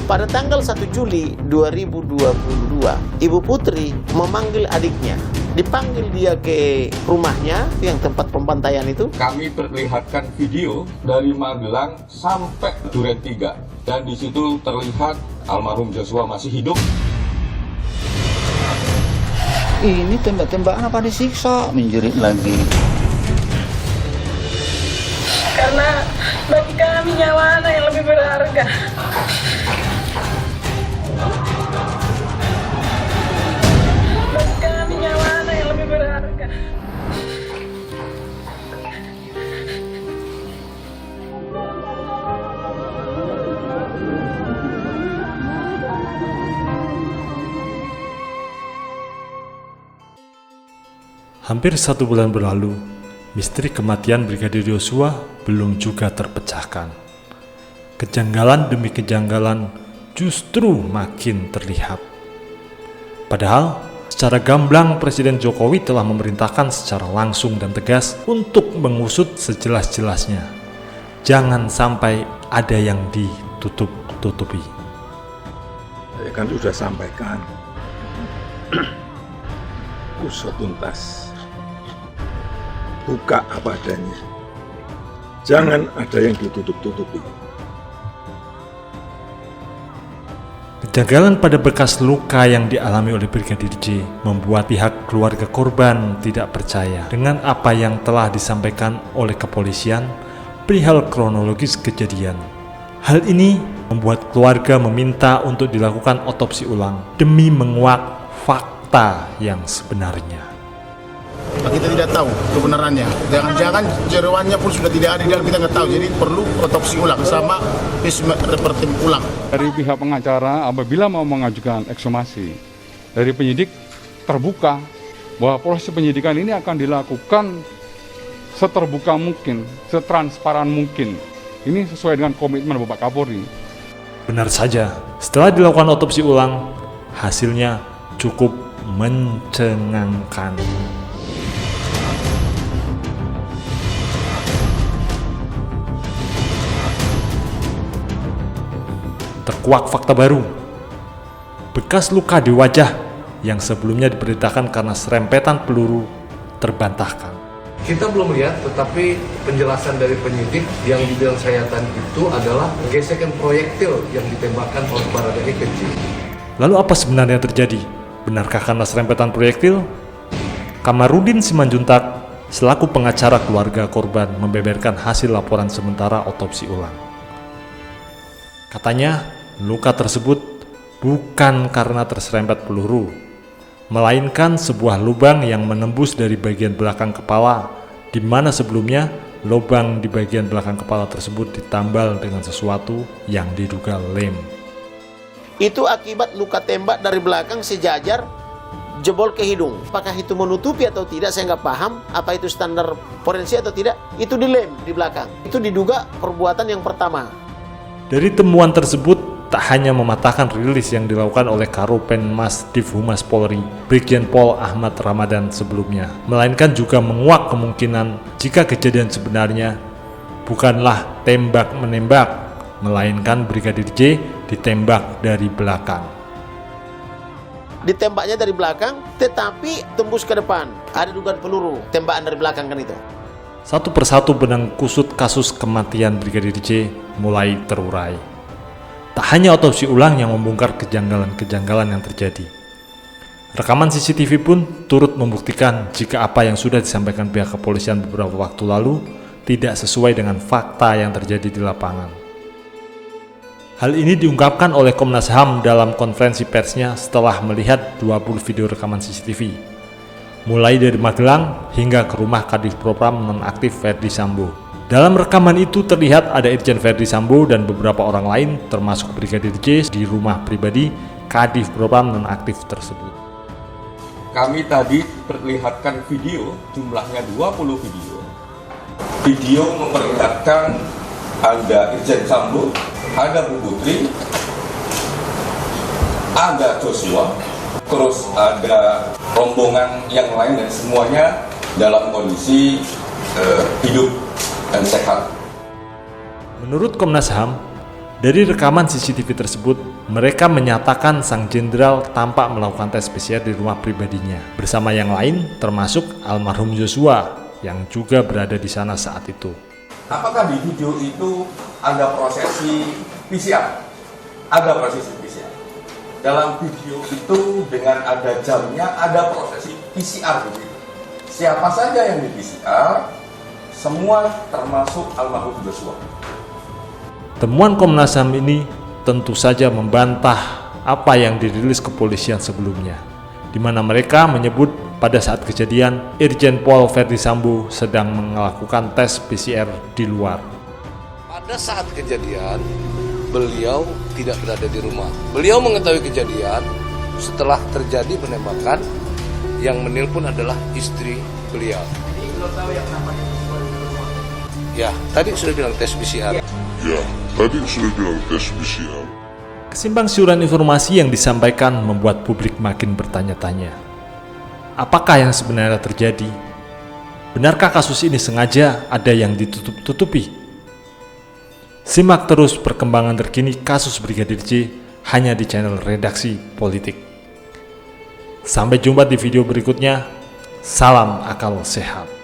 Pada tanggal 1 Juli 2022, Ibu Putri memanggil adiknya. Dipanggil dia ke rumahnya yang tempat pembantaian itu. Kami perlihatkan video dari Magelang sampai Duren 3. Dan di situ terlihat almarhum Joshua masih hidup. Ini tembak-tembakan apa disiksa? Menjerit lagi. Karena bagi kami nyawa anak yang lebih berharga. Bagi kami nyawa anak yang lebih berharga. Hampir 1 bulan berlalu, misteri kematian Brigadir Yosua belum juga terpecahkan. Kejanggalan demi kejanggalan justru makin terlihat. Padahal, secara gamblang Presiden Jokowi telah memerintahkan secara langsung dan tegas untuk mengusut sejelas-jelasnya. Jangan sampai ada yang ditutup-tutupi. Saya kan sudah sampaikan, usut tuntas. Buka apa adanya. Jangan ada yang ditutup-tutupi. Kejanggalan pada bekas luka yang dialami oleh Brigadir J membuat pihak keluarga korban tidak percaya dengan apa yang telah disampaikan oleh kepolisian perihal kronologis kejadian. Hal ini membuat keluarga meminta untuk dilakukan otopsi ulang demi menguak fakta yang sebenarnya. Kita tidak tahu kebenarannya. Jangan-jangan jeroannya pun sudah tidak ada, dan kita nggak tahu. Jadi perlu otopsi ulang sama repertim ulang. Dari pihak pengacara apabila mau mengajukan ekshumasi, dari penyidik terbuka bahwa proses penyidikan ini akan dilakukan seterbuka mungkin, setransparan mungkin. Ini sesuai dengan komitmen Bapak Kapolri. Benar saja, setelah dilakukan otopsi ulang, hasilnya cukup mencengangkan. Terkuak fakta baru. Bekas luka di wajah yang sebelumnya diberitakan karena serempetan peluru terbantahkan. Kita belum lihat, tetapi penjelasan dari penyidik yang dibilang sayatan itu adalah gesekan proyektil yang ditembakkan oleh Baradae ke J. Lalu apa sebenarnya terjadi? Benarkah karena serempetan proyektil? Kamarudin Simanjuntak selaku pengacara keluarga korban membeberkan hasil laporan sementara otopsi ulang. Katanya, luka tersebut bukan karena terserempet peluru, melainkan sebuah lubang yang menembus dari bagian belakang kepala, di mana sebelumnya lubang di bagian belakang kepala tersebut ditambal dengan sesuatu yang diduga lem. Itu akibat luka tembak dari belakang sejajar jebol ke hidung. Apakah itu menutupi atau tidak, saya nggak paham. Apa itu standar forensik atau tidak? Itu dilem di belakang. Itu diduga perbuatan yang pertama. Dari temuan tersebut, tak hanya mematahkan rilis yang dilakukan oleh Karopenmas Divhumas Polri, Brigjen Pol Ahmad Ramadan sebelumnya, melainkan juga menguak kemungkinan jika kejadian sebenarnya bukanlah tembak-menembak, melainkan Brigadir J ditembak dari belakang. Ditembaknya dari belakang, tetapi tembus ke depan. Ada dugaan peluru, tembakan dari belakang kan itu. Satu persatu benang kusut kasus kematian Brigadir J mulai terurai. Tak hanya otopsi ulang yang membongkar kejanggalan-kejanggalan yang terjadi. Rekaman CCTV pun turut membuktikan jika apa yang sudah disampaikan pihak kepolisian beberapa waktu lalu tidak sesuai dengan fakta yang terjadi di lapangan. Hal ini diungkapkan oleh Komnas HAM dalam konferensi persnya setelah melihat 20 video rekaman CCTV, mulai dari Magelang hingga ke rumah Kadif Propam nonaktif Ferdi Sambo. Dalam rekaman itu terlihat ada Irjen Ferdi Sambo dan beberapa orang lain termasuk Brigadir J di rumah pribadi Kadif Propam nonaktif tersebut. Kami tadi perlihatkan video, jumlahnya 20 video. Video memperlihatkan ada Irjen Sambo, ada Bu Putri, ada Joshua, terus ada rombongan yang lain dan semuanya dalam kondisi hidup dan sehat. Menurut Komnas HAM, Dari rekaman CCTV tersebut, mereka menyatakan sang jenderal tampak melakukan tes PCR di rumah pribadinya bersama yang lain, termasuk almarhum Joshua yang juga berada di sana saat itu. Apakah di video itu ada prosesi PCR? Ada prosesi PCR. Dalam video itu dengan ada jamnya, ada prosesi PCR di situ. Siapa saja yang di PCR, semua termasuk almarhum Joshua. Temuan Komnas HAM ini tentu saja membantah apa yang dirilis kepolisian sebelumnya, di mana mereka menyebut pada saat kejadian Irjen Pol Verdi Sambo sedang melakukan tes PCR di luar. Pada saat kejadian, beliau tidak berada di rumah. Beliau mengetahui kejadian setelah terjadi penembakan, yang menelpon adalah istri beliau. Ya, tadi sudah bilang tes PCR. Kesimpang siuran informasi yang disampaikan membuat publik makin bertanya-tanya. Apakah yang sebenarnya terjadi? Benarkah kasus ini sengaja ada yang ditutup-tutupi? Simak terus perkembangan terkini kasus Brigadir J hanya di channel Redaksi Politik. Sampai jumpa di video berikutnya. Salam akal sehat.